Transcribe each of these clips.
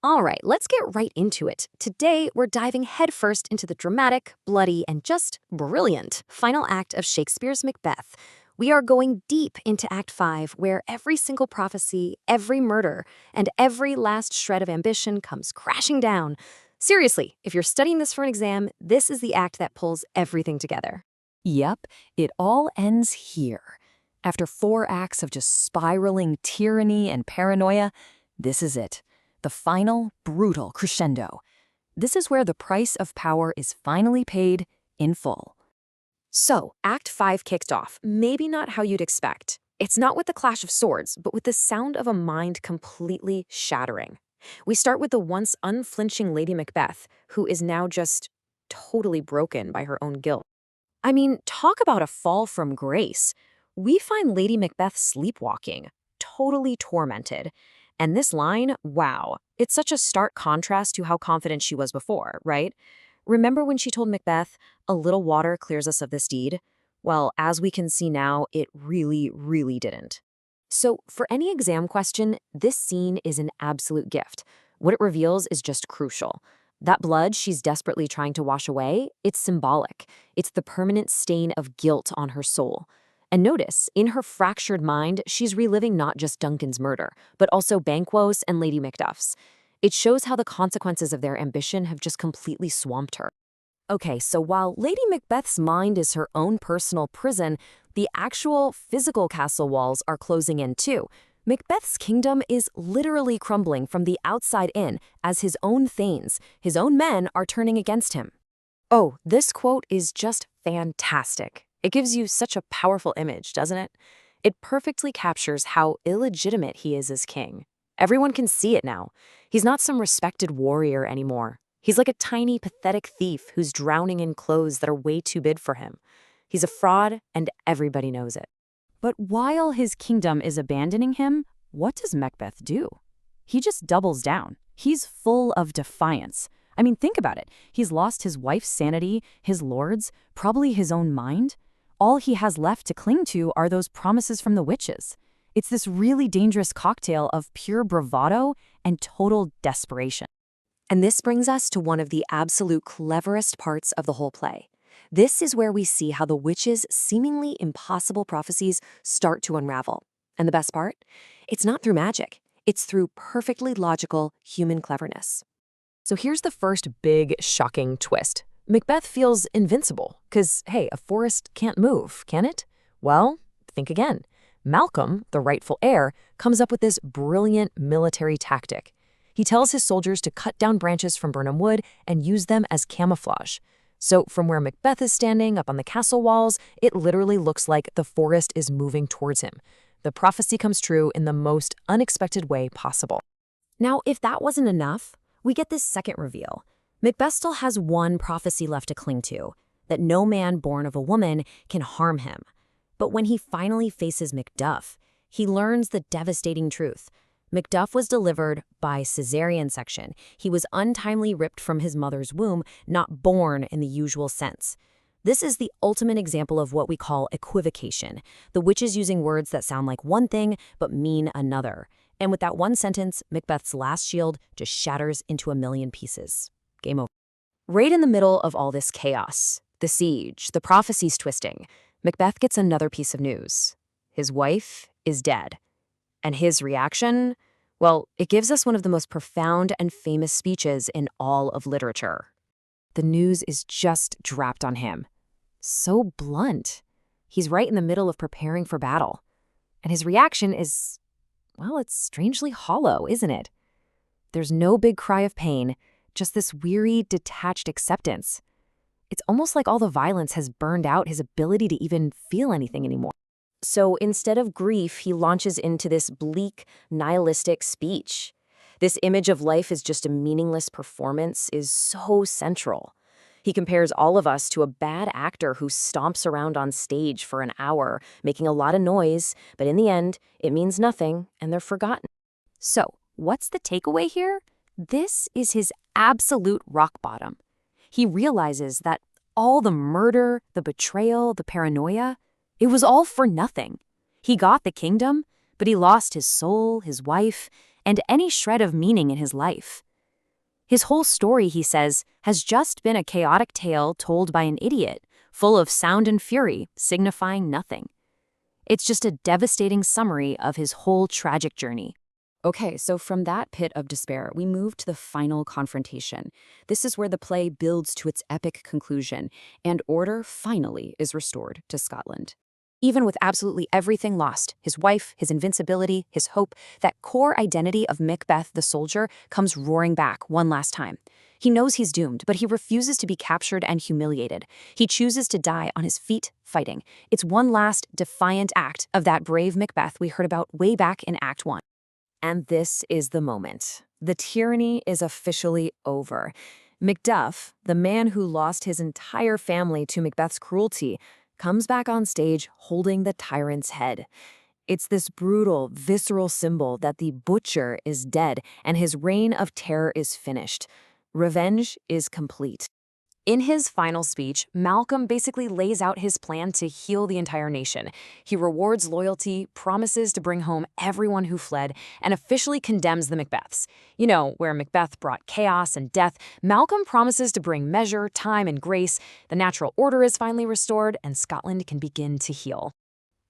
All right, let's get right into it. Today, we're diving headfirst into the dramatic, bloody, and just brilliant final act of Shakespeare's Macbeth. We are going deep into Act 5, where every single prophecy, every murder, and every last shred of ambition comes crashing down. Seriously, if you're studying this for an exam, this is the act that pulls everything together. Yep, it all ends here. After 4 acts of just spiraling tyranny and paranoia, this is it. The final, brutal crescendo. This is where the price of power is finally paid in full. So, Act 5 kicked off, maybe not how you'd expect. It's not with the clash of swords, but with the sound of a mind completely shattering. We start with the once unflinching Lady Macbeth, who is now just totally broken by her own guilt. I mean, talk about a fall from grace. We find Lady Macbeth sleepwalking, totally tormented. And this line, wow, it's such a stark contrast to how confident she was before, right? Remember when she told Macbeth, "A little water clears us of this deed"? Well, as we can see now, it really didn't. So, for any exam question, this scene is an absolute gift. What it reveals is just crucial. That blood she's desperately trying to wash away, it's symbolic. It's the permanent stain of guilt on her soul. And notice, in her fractured mind, she's reliving not just Duncan's murder, but also Banquo's and Lady Macduff's. It shows how the consequences of their ambition have just completely swamped her. Okay, so while Lady Macbeth's mind is her own personal prison, the actual physical castle walls are closing in too. Macbeth's kingdom is literally crumbling from the outside in as his own thanes, his own men, are turning against him. Oh, this quote is just fantastic. It gives you such a powerful image, doesn't it? It perfectly captures how illegitimate he is as king. Everyone can see it now. He's not some respected warrior anymore. He's like a tiny, pathetic thief who's drowning in clothes that are way too big for him. He's a fraud, and everybody knows it. But while his kingdom is abandoning him, what does Macbeth do? He just doubles down. He's full of defiance. I mean, think about it. He's lost his wife's sanity, his lords, probably his own mind. All he has left to cling to are those promises from the witches. It's this really dangerous cocktail of pure bravado and total desperation. And this brings us to one of the absolute cleverest parts of the whole play. This is where we see how the witches' seemingly impossible prophecies start to unravel. And the best part? It's not through magic. It's through perfectly logical human cleverness. So here's the first big, shocking twist. Macbeth feels invincible, because, hey, a forest can't move, can it? Well, think again. Malcolm, the rightful heir, comes up with this brilliant military tactic. He tells his soldiers to cut down branches from Birnam Wood and use them as camouflage. So from where Macbeth is standing up on the castle walls, it literally looks like the forest is moving towards him. The prophecy comes true in the most unexpected way possible. Now, if that wasn't enough, we get this second reveal. Macbeth still has one prophecy left to cling to, that no man born of a woman can harm him. But when he finally faces Macduff, he learns the devastating truth. Macduff was delivered by cesarean section. He was untimely ripped from his mother's womb, not born in the usual sense. This is the ultimate example of what we call equivocation, the witches using words that sound like one thing but mean another. And with that one sentence, Macbeth's last shield just shatters into a million pieces. Game over. Right in the middle of all this chaos, the siege, the prophecies twisting, Macbeth gets another piece of news. His wife is dead. And his reaction? Well, it gives us one of the most profound and famous speeches in all of literature. The news is just dropped on him. So blunt. He's right in the middle of preparing for battle. And his reaction is, well, it's strangely hollow, isn't it? There's no big cry of pain, just this weary, detached acceptance. It's almost like all the violence has burned out his ability to even feel anything anymore. So instead of grief, he launches into this bleak, nihilistic speech. This image of life as just a meaningless performance is so central. He compares all of us to a bad actor who stomps around on stage for an hour, making a lot of noise, but in the end, it means nothing, and they're forgotten. So, what's the takeaway here? This is his absolute rock bottom. He realizes that all the murder, the betrayal, the paranoia, it was all for nothing. He got the kingdom, but he lost his soul, his wife, and any shred of meaning in his life. His whole story, he says, has just been a chaotic tale told by an idiot, full of sound and fury, signifying nothing. It's just a devastating summary of his whole tragic journey. Okay, so from that pit of despair, we move to the final confrontation. This is where the play builds to its epic conclusion, and order finally is restored to Scotland. Even with absolutely everything lost, his wife, his invincibility, his hope, that core identity of Macbeth the soldier comes roaring back one last time. He knows he's doomed, but he refuses to be captured and humiliated. He chooses to die on his feet fighting. It's one last defiant act of that brave Macbeth we heard about way back in Act 1. And this is the moment. The tyranny is officially over. Macduff, the man who lost his entire family to Macbeth's cruelty, comes back on stage holding the tyrant's head. It's this brutal, visceral symbol that the butcher is dead and his reign of terror is finished. Revenge is complete. In his final speech, Malcolm basically lays out his plan to heal the entire nation. He rewards loyalty, promises to bring home everyone who fled, and officially condemns the Macbeths. You know, where Macbeth brought chaos and death, Malcolm promises to bring measure, time, and grace. The natural order is finally restored, and Scotland can begin to heal.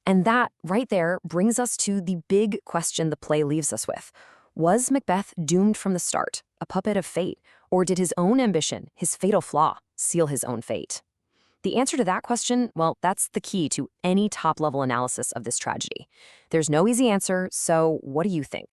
And that, right there, brings us to the big question the play leaves us with. Was Macbeth doomed from the start, a puppet of fate, or did his own ambition, his fatal flaw, seal his own fate? The answer to that question, well, that's the key to any top-level analysis of this tragedy. There's no easy answer, so what do you think?